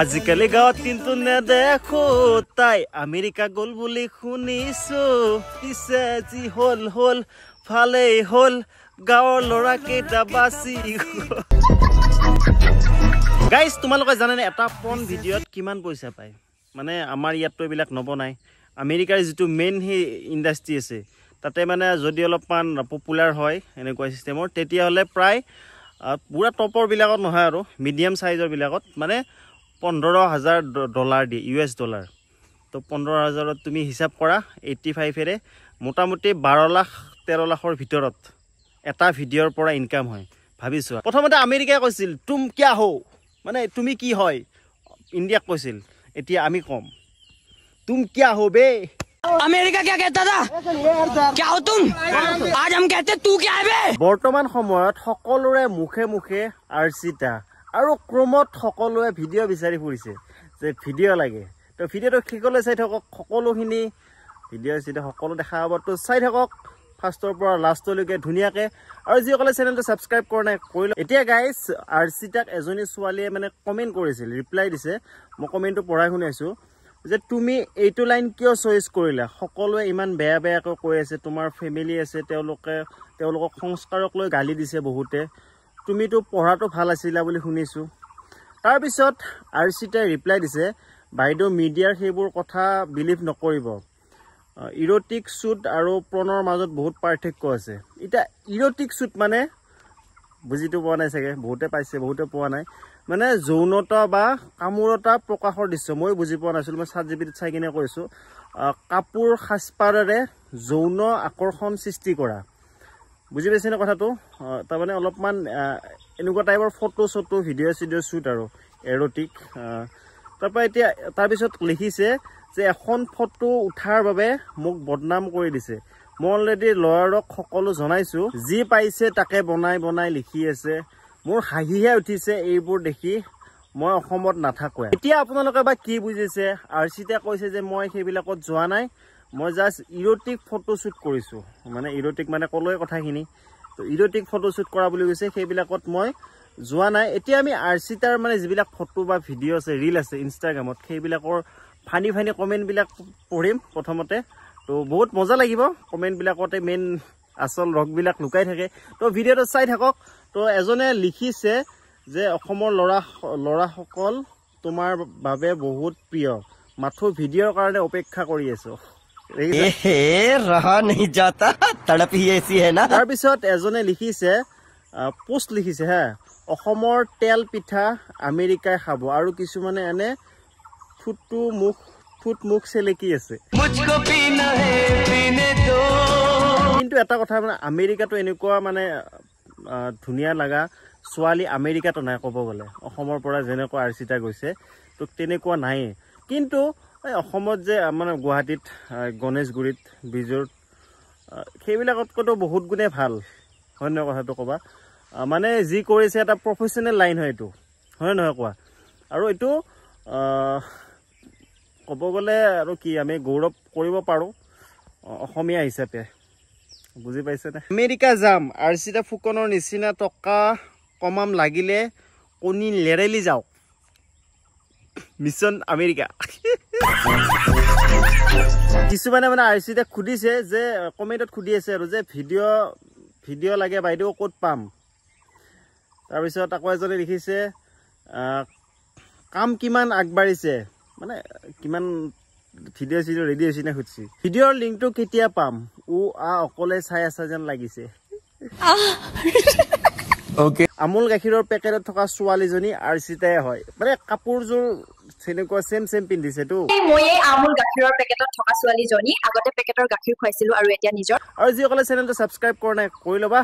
আজিকালি গাঁৱত কিন্তু নেদেখো তাই আমেৰিকা গ'ল বুলি শুনিছো পিছে যি হল হল ভালেই হল গাঁৱৰ ল'ৰা কেইটা বাচি গাইজ তোমালোকে জানেনে এটা পন ভিডিঅ'ত কিমান পইচা পায় মানে আমাৰ ইয়াততো এইবিলাক নবনাই আমেৰিকাৰ যিটো মেইন সেই ইণ্ডাষ্ট্ৰি আছে তাতে মানে যদি অলপমান পপুলাৰ হয় এনেকুৱা চিষ্টেমৰ তেতিয়াহ'লে প্ৰায় পুৰা টপৰ বিলাকত নহয় আৰু মিডিয়াম সাইজৰ বিলাকত মানে $15,000 দিয়ে US ডলাৰ তো 15,000ত তুমি হিসাব কৰা 85 এৰে মোটামুটি 12 লাখ 13 লাখৰ ভিতৰত এটা ভিডিঅ'ৰ পৰা ইনকাম হয় ভাবিছো প্ৰথমতে আমেৰিকাই কৈছিল তুম কিয়া হো মানে তুমি কি হয় ইন্ডিয়াক কৈছিল এতিয়া আমি কম तुम क्या हो बे अमेरिका क्या कहता था क्या हो तुम आज हम कहते तू क्या है बे বৰ্তমান সময়ত সকলোৰে মুখে মুখে আৰ্চিতা আৰু ক্ৰমত সকলোৱে ভিডিঅ' বিচাৰি ফুৰিছে যে ভিডিঅ' লাগে তো ভিডিঅ'টো কিকলে চাই থাকক সকলোখিনি ভিডিঅ' চিডিঅ' সকলো দেখা হ'ব তো চাই থাকক ফাৰ্ষ্টৰ পৰা লাষ্টলৈকে ধুনীয়াকে আৰু যিসকলে চেনেলটো ছাবস্ক্ৰাইব কৰা নাই কৰিলে এতিয়া গাইজ আৰ্চিতাক এজনী ছোৱালীয়ে মানে কমেণ্ট কৰিছিল ৰিপ্লাই দিছে মই কমেণ্টটো পঢ়াই শুনাইছো যে তুমি এইটো লাইন কিয় চয়েস কৰিলা সকলোৱে ইমান বেয়া বেয়াকৈ কৈ আছে তোমাৰ ফ্যামিলি আছে তেওঁলোকক সংস্কাৰক লৈ গালি দিছে বহুতে তুমিতো পঢ়াটো ভাল আছিলা বুলি শুনিছো তাৰ পিছত আৰ্চিতাই ৰিপ্লাই দিছে বাইদেউ মিডিয়াৰ সেইবোৰ কথা বিলিভ নকৰিব ইৰোটিক শুট আৰু প্ৰণৰ মাজত বহুত পাৰ্থক্য আছে এটা ইৰোটিক শুট মানে বুজিটো পোৱা নাই চাগে বহুতে পাইছে বহুতে পোৱা নাই মানে যৌনতা বা কামুৰতা প্ৰকাশৰ দৃশ্য মই বুজি পোৱা নাছিল মই ChatGPT চাই কিনে কৈছো কাপোৰ খাসপাৰেৰে যৌন আকৰ্ষণ সৃষ্টি কৰা বুজি পাইছে না কথাটো তাৰ মানে অলপমান এনেকুৱা টাইপৰ ফটো ভিডিঅ' শুট আৰু এৰোটিক তাৰপৰা এতিয়া তাৰ পিছত লিখিছে যে এখন ফটো উঠাৰ বাবে মোক বদনাম কৰি দিছে মই অলৰেডি লয়াৰক সকলো জনাইছো যি পাইছে তাকে বনাই লিখি আছে মোৰ হাঁহিহে উঠিছে এইবোৰ দেখি মই অসমত নাথাকো এতিয়া আপোনালোকে বা কি বুজিছে আৰ্চিতা কৈছে যে মই সেইবিলাকত যোৱা নাই মই জাস্ট ইৰোটিক ফটোশুট কৰিছো মানে ইৰোটিক মানে কলৈ কথাখিনি তো ইৰোটিক ফটোশুট কৰা বুলি কৈছে সেইবিলাকত মই যোৱা নাই এতিয়া আমি আৰ্চিতাৰ মানে যিবিলাক ফটো বা ভিডিঅ' আছে ৰীল আছে ইনষ্টাগ্ৰামত সেইবিলাকৰ ফানি কমেণ্ট বিলাক পঢ়িম প্ৰথমতে তো বহুত মজা লাগিব কমেণ্ট বিলাকতে মেইন আসল ৰক বিলাক লুকাই থাকে তো ভিডিঅ'টো চাই থাকক তো এজনে লিখিছে যে অসমৰ লৰাসকল তোমাৰ বাবে বহুত প্ৰিয় মাথো ভিডিঅ'ৰ কাৰণে অপেক্ষা কৰি আছো रहा नहीं जाता तड़प ही ऐसी है ना তাৰ পিছত এজনে লিখিছে পোষ্ট লিখিছে হা অসমৰ তেল পিঠা আমেৰিকাই খাব আৰু কিছুমানে এনে ফুট মুখ চেলেকি আছে मुझको पीना है पीने दो কিন্তু এটা কথা মানে আমেৰিকাটো এনেকুৱা মানে ধুনীয়া লাগা ছোৱালী আমেৰিকাটো নাই ক'ব গ'লে অসমৰ পৰা যেনেকুৱা আৰ্চিতা গৈছে তো তেনেকুৱা নাই কিন্তু অসমত যে মানে গুৱাহাটীত গণেশগুৰিত বিজুৰ সেইবিলাকতকৈতো বহুত গুণে ভাল হয় নহয় কথাটো ক'বা মানে যি কৰিছে এটা প্ৰফেচনেল লাইন হয় এইটো হয় নহয় কোৱা আৰু এইটো ক'ব গ'লে আৰু কি আমি গৌৰৱ কৰিব পাৰোঁ অসমীয়া হিচাপে বুজি পাইছে না আমেৰিকা যাম আৰ্চিতা ফুকনৰ নিচিনা টকা কমাম লাগিলে কণী লেৰেলি যাওক মিছন আমেৰিকা কিছুমানে মানে আৰ্চিতাক সুধিছে যে কমেণ্টত সুধি আছে আৰু যে ভিডিঅ' লাগে বাইদেউ ক'ত পাম তাৰপিছত আকৌ এজনে লিখিছে কাম কিমান আগবাঢ়িছে মানে কিমান ভিডিঅ' ৰেডি হৈছে নে সুধিছে ভিডিঅ'ৰ লিংকটো কেতিয়া পাম অকলে চাই আছা যেন লাগিছে আমুল গাখীৰৰ পেকেটত থকা ছোৱালীজনী আৰ্চিতাই হয় মানে কাপোৰযোৰ সেনেকুৱা সেম পিন্ধিছেতো মই এই আমুল গাখীৰৰ পেকেটত থকা ছোৱালীজনী আগতে পেকেটৰ গাখীৰ খুৱাইছিলো আৰু এতিয়া নিজৰ আৰু যিসকলে চেনেলটো ছাবস্ক্ৰাইব কৰা নাই কৰি ল'বা